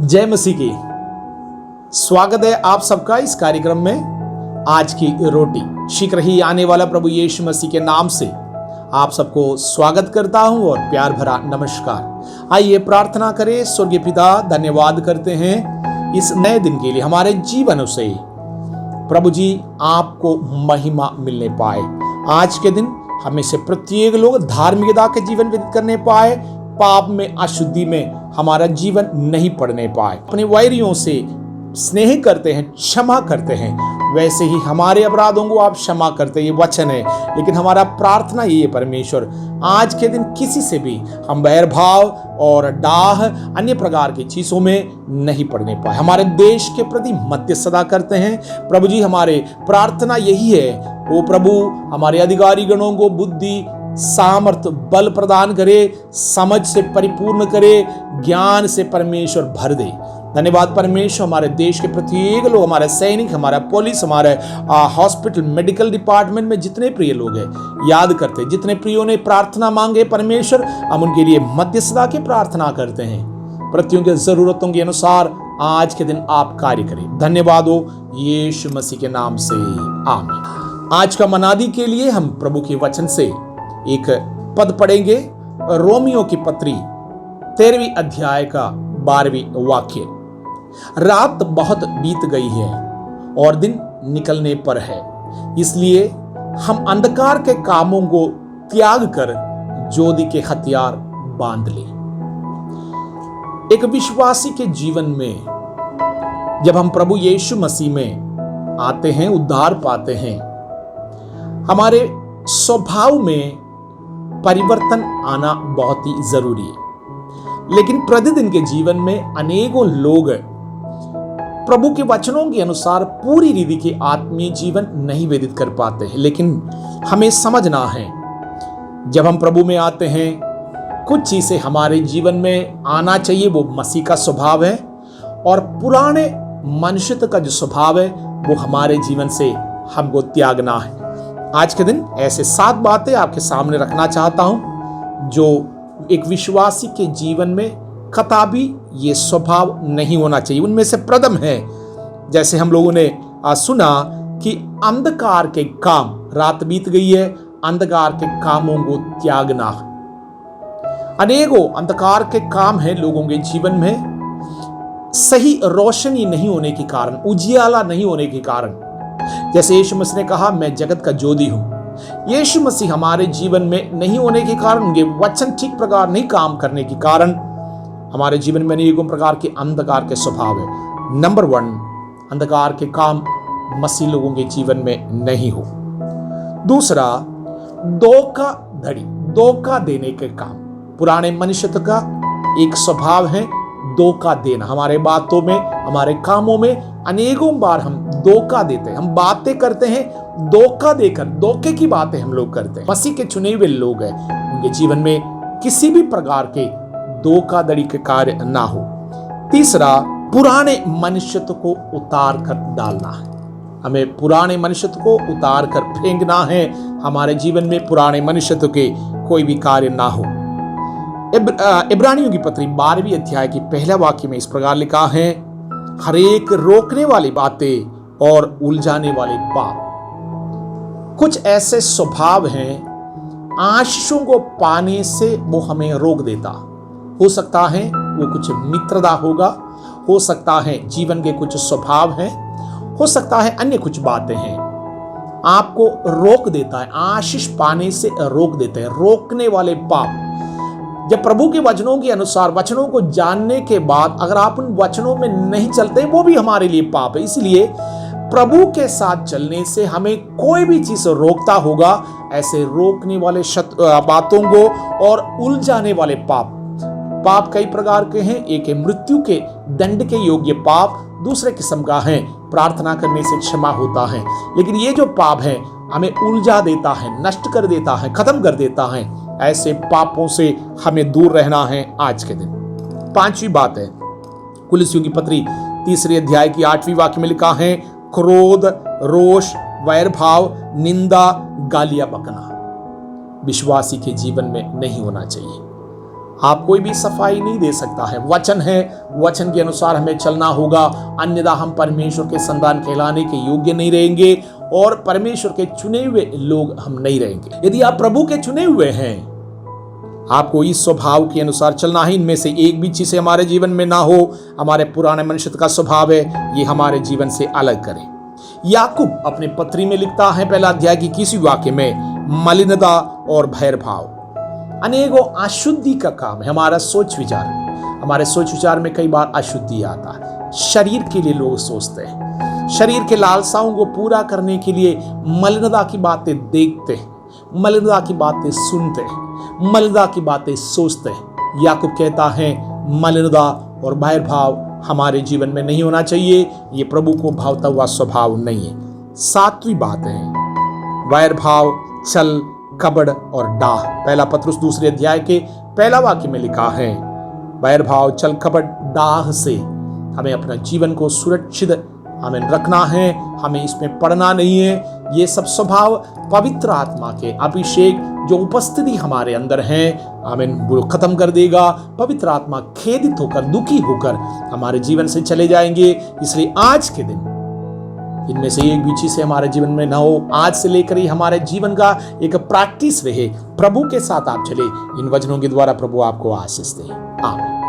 जय मसीह की। स्वागत है आप सबका इस कार्यक्रम में। आज की रोटी शीघ्र ही आने वाला प्रभु यीशु मसीह के नाम से आप सबको स्वागत करता हूं और प्यार भरा नमस्कार। आइए प्रार्थना करें। स्वर्गीय पिता, धन्यवाद करते हैं इस नए दिन के लिए। हमारे जीवन से प्रभु जी आपको महिमा मिलने पाए। आज के दिन हमें से प्रत्येक लोग धार्मिकता के जीवन व्यतीत करने पाए, पाप में अशुद्धि में हमारा जीवन नहीं पड़ने पाए। अपने वैरियों से स्नेह करते हैं, क्षमा करते हैं, वैसे ही हमारे अपराधों को आप क्षमा करते हैं, ये वचन है। लेकिन हमारा प्रार्थना ये है परमेश्वर, आज के दिन किसी से भी हम बैरभाव और डाह अन्य प्रकार की चीजों में नहीं पड़ने पाए। हमारे देश के प्रति मध्यस्थता करते हैं प्रभु जी। हमारे प्रार्थना यही है, वो प्रभु हमारे अधिकारी गणों को बुद्धि, सामर्थ, बल प्रदान करे, समझ से परिपूर्ण करे, ज्ञान से परमेश्वर भर दे। धन्यवाद परमेश्वर। हमारे देश के प्रत्येक लोग, हमारे सैनिक, हमारा पुलिस, हमारे हॉस्पिटल, मेडिकल डिपार्टमेंट में जितने प्रिय लोग हैं, याद करते, जितने प्रियों ने प्रार्थना मांगे परमेश्वर, हम उनके लिए मध्यस्थता की प्रार्थना करते हैं। प्रतियों की जरूरतों के अनुसार आज के दिन आप कार्य करें। धन्यवाद हो यीशु मसीह के नाम से, आमीन। आज का मनादी के लिए हम प्रभु के वचन से एक पद पढ़ेंगे। रोमियो की पत्री 13वीं अध्याय का 12वीं वाक्य। रात बहुत बीत गई है और दिन निकलने पर है, इसलिए हम अंधकार के कामों को त्याग कर ज्योति के हथियार बांध ले। एक विश्वासी के जीवन में जब हम प्रभु यीशु मसीह में आते हैं, उद्धार पाते हैं, हमारे स्वभाव में परिवर्तन आना बहुत ही जरूरी है। लेकिन प्रतिदिन के जीवन में अनेकों लोग प्रभु के वचनों के अनुसार पूरी रीति के आत्मीय जीवन नहीं व्यतीत कर पाते हैं। लेकिन हमें समझना है, जब हम प्रभु में आते हैं, कुछ चीजें हमारे जीवन में आना चाहिए। वो मसीह का स्वभाव है, और पुराने मनुष्य का जो स्वभाव है वो हमारे जीवन से हमको त्यागना है। आज के दिन ऐसे 7 बातें आपके सामने रखना चाहता हूं जो एक विश्वासी के जीवन में कतई ये स्वभाव नहीं होना चाहिए। उनमें से प्रथम है, जैसे हम लोगों ने सुना कि अंधकार के काम, रात बीत गई है, अंधकार के कामों को त्यागना। अनेकों अंधकार के काम हैं लोगों के जीवन में, सही रोशनी नहीं होने के कारण, उजियाला नहीं होने के कारण। जैसे यीशु मसीह ने कहा, मैं जगत का ज्योति हूं। यीशु मसीह हमारे जीवन में नहीं होने के कारण, उनके वचन ठीक प्रकार नहीं काम करने के कारण हमारे जीवन में अनेकों प्रकार के अंधकार के स्वभाव है। नंबर 1, अंधकार के काम मसीह लोगों के जीवन में नहीं हो। दूसरा, धोखा देने के काम। पुराने मनुष्य का एक स्वभाव है धोखा देना। हमारे बातों में, हमारे कामों में अनेकों बार हम धोखा देते हैं। हम बातें करते हैं धोखा देकर, धोखे की बातें हम लोग करते हैं। मसीह के चुने हुए लोग हैं, उनके जीवन में किसी भी प्रकार के धोखाधड़ी के कार्य ना हो। तीसरा, पुराने मनुष्यत्व को उतार कर डालना है। हमें पुराने मनुष्यत्व को उतार कर फेंकना है। हमारे जीवन में पुराने मनुष्यत्व के कोई भी कार्य ना हो। इब्रानियों की पत्री 12वीं अध्याय की पहला वाक्य में इस प्रकार लिखा है, हर एक रोकने वाली बातें और उलझाने वाले पाप। कुछ ऐसे स्वभाव हैं, आशीषों को पाने से वो हमें रोक देता। हो सकता है वो कुछ मित्रता होगा, हो सकता है जीवन के कुछ स्वभाव हैं, हो सकता है अन्य कुछ बातें हैं, आपको रोक देता है, आशीष पाने से रोक देते हैं। रोकने वाले पाप। जब प्रभु के वचनों के अनुसार, वचनों को जानने के बाद अगर आप उन वचनों में नहीं चलते, वो भी हमारे लिए पाप है। इसलिए प्रभु के साथ चलने से हमें कोई भी चीज रोकता होगा, ऐसे रोकने वाले बातों को और उलझाने वाले पाप। पाप कई प्रकार के हैं। एक है मृत्यु के दंड के योग्य पाप, दूसरे किस्म का है प्रार्थना करने से क्षमा होता है। लेकिन ये जो पाप है हमें उलझा देता है, नष्ट कर देता है, खत्म कर देता है। ऐसे पापों से हमें दूर रहना है आज के दिन। 5वीं बात है, कुलुस्सियों की पत्री 3रे अध्याय की 8वीं वाक्य में लिखा है, क्रोध, रोष, वैरभाव, निंदा, गालियां बकना विश्वासी के जीवन में नहीं होना चाहिए। आप कोई भी सफाई नहीं दे सकता है। वचन है, वचन के अनुसार हमें चलना होगा, अन्यथा हम परमेश्वर के संतान कहलाने के योग्य नहीं रहेंगे और परमेश्वर के चुने हुए लोग हम नहीं रहेंगे। यदि आप प्रभु के चुने हुए हैं, आपको इस स्वभाव के अनुसार चलना है। इनमें से एक भी चीज हमारे जीवन में ना हो। हमारे पुराने मनुष्य का स्वभाव है, ये हमारे जीवन से अलग करें। याकूब अपने पत्री में लिखता है, पहला अध्याय की 21 वाक्य में, मलिनता और भैरभाव अनेकों अशुद्धि का काम है। हमारा सोच विचार में कई बार अशुद्धि आता है। शरीर के लिए लोग सोचते हैं, शरीर के लालसाओं को पूरा करने के लिए मलिनता की बातें देखते हैं, मलिनता की बातें सुनते हैं, मलिनता की बातें सोचते हैं। याकूब कहता है मलिनता और भैरभाव हमारे जीवन में नहीं होना चाहिए। ये प्रभु को भावता हुआ स्वभाव नहीं है। 7वीं बात है वैरभाव, छल, कपट और डाह। पहला पत्रुस 2 अध्याय के पहला वाक्य में लिखा है, वैरभाव, छल, कपट, डाह से हमें अपना जीवन को सुरक्षित हमें रखना है, हमें इसमें पड़ना नहीं है। ये सब स्वभाव पवित्र आत्मा के अभिषेक जो उपस्थिति हमारे अंदर है, हमें वो खत्म कर देगा। पवित्र आत्मा खेदित होकर, दुखी होकर हमारे जीवन से चले जाएंगे। इसलिए आज के दिन इनमें से एक भी चीज हमारे जीवन में ना हो। आज से लेकर ही हमारे जीवन का एक प्रैक्टिस रहे, प्रभु के साथ आप चले। इन वचनों के द्वारा प्रभु आपको आशीष दे। आमीन।